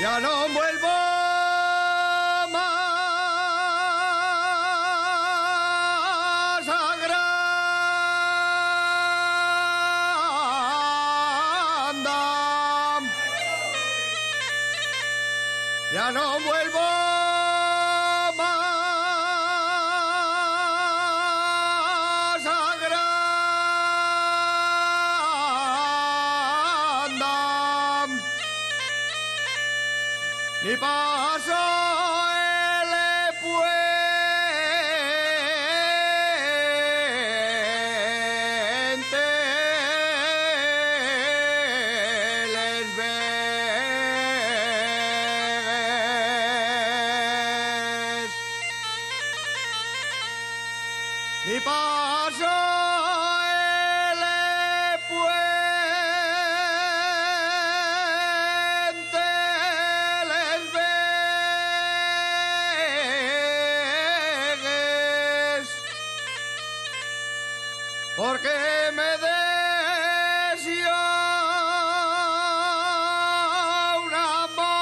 Ya no vuelvo más a Granda. Ya no vuelvo más a Granda. Ni paso el puente les vegues. Ni paso el puente les vegues, porque me des yo una moda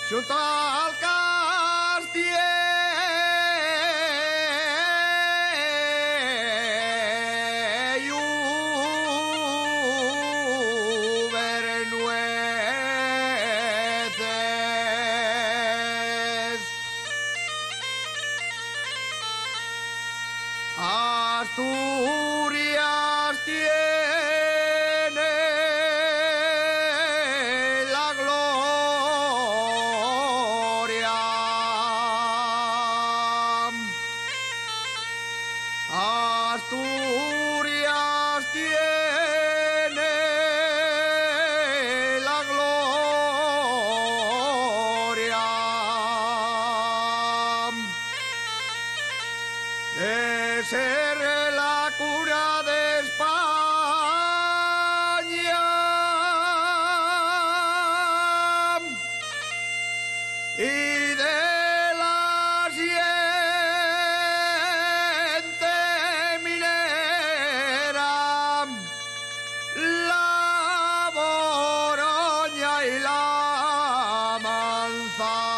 junto al castillo Bernueces. Asturias tiene la gloria. Asturias tiene la gloria de ser la cuna de España y de la siente minera, la Boroña y la Manzana.